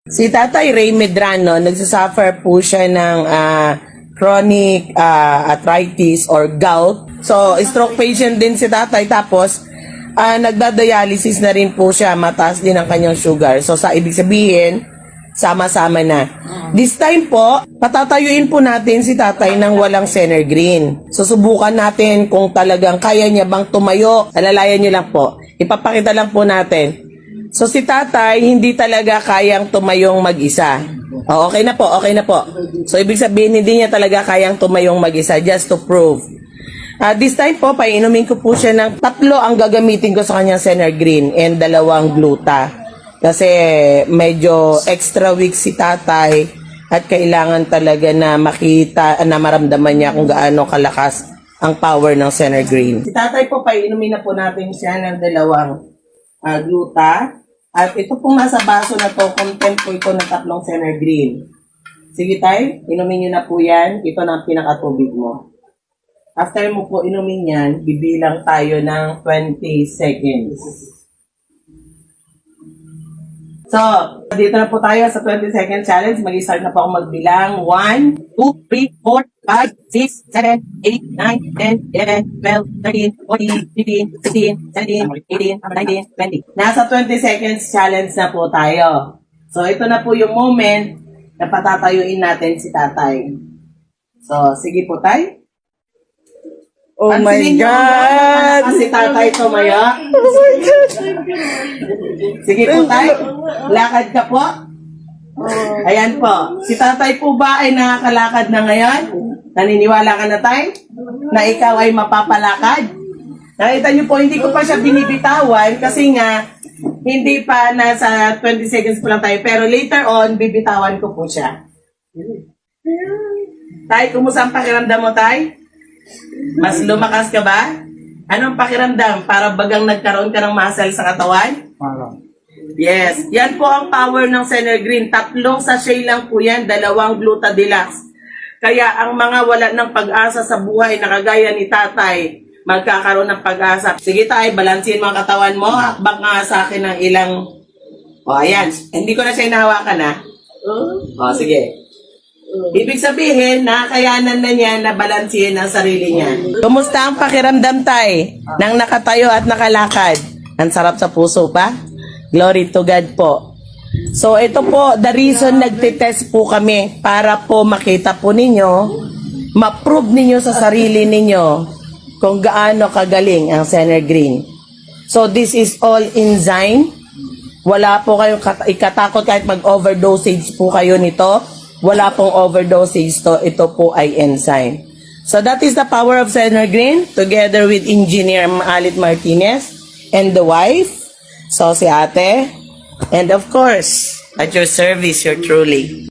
Si Tatay Ray Medrano, nagsasuffer po siya ng chronic arthritis or gout. So, stroke patient din si Tatay. Tapos, nagda-dialysis na rin po siya. Mataas din ang kanyang sugar. So, sa ibig sabihin, sama-sama na. This time po, patatayuin po natin si Tatay ng walang Senergreen. Susubukan natin kung talagang kaya niya bang tumayo. Alalayan niyo lang po. Ipapakita lang po natin. So si Tatay, hindi talaga kayang tumayong mag-isa. Okay na po, okay na po. So ibig sabihin, hindi niya talaga kayang tumayong mag-isa, just to prove. This time po, painumin ko po siya ng 3 ang gagamitin ko sa kanyang Senergreen and 2 Gluta. Kasi medyo extra weak si Tatay at kailangan talaga na makita, na maramdaman niya kung gaano kalakas ang power ng Senergreen. Si Tatay po, painumin na po natin siya ng 2 Gluta. At ito pong nasa baso na to, content po ito ng 3 Senergreen. Sige Tay, inumin nyo na po yan. Ito na ang pinakatubig mo. After mo po inumin yan, bibilang tayo ng 20 seconds. So, dito na po tayo sa 20 second challenge. Mag-start na po ako magbilang. 1, 2, 3, 4, 5, 6, 7, 8, 9, 10, 11, 12, 13, 14, 15, 16, 17, 18, 19, 20. Nasa 20 seconds challenge na po tayo. So, ito na po yung moment na patatayuin natin si Tatay. So, sige po Tay. Oh my God! Si Tatay tumaya. Sige po Tay. Lakad ka po. Ayan po. Si Tatay po ba ay nakakalakad na ngayon? Naniniwala ka na Tay? Na ikaw ay mapapalakad? Nakita niyo po, hindi ko pa siya binibitawan kasi nga, hindi pa nasa 20 seconds po lang tayo. Pero later on, bibitawan ko po siya. Tay, kumusta ang pakiramdam mo Tay? Mas lumakas ka ba? Anong pakiramdam? Para bagang nagkaroon ka ng muscle sa katawan? Yes. Yan po ang power ng Senergreen. 3 sachet lang po yan. 2 Gluta Deluxe. Kaya ang mga wala ng pag-asa sa buhay na kagaya ni Tatay, magkakaroon ng pag-asa. Sige Tay, balansin mo ang katawan mo. Hakbang nga sa akin ng ilang... O, ayan. Hindi ko na siya hinahawakan ha. O, sige. Ibig sabihin, nakakayanan na niya na balansihin ang sarili niya. Kumusta ang pakiramdam Tay? Nang nakatayo at nakalakad? Ang sarap sa puso pa? Glory to God po. So ito po, the reason nagtitest po kami para po makita po ninyo, ma-prove ninyo sa sarili ninyo kung gaano kagaling ang Senergreen. So this is all enzyme. Wala po kayong ikatakot kahit mag-overdosage po kayo nito. Wala pong overdosage to. Ito po ay enzyme. So that is the power of Senergreen together with Engineer Alit Martinez and the wife. So si ate. And of course, at your service, you're truly.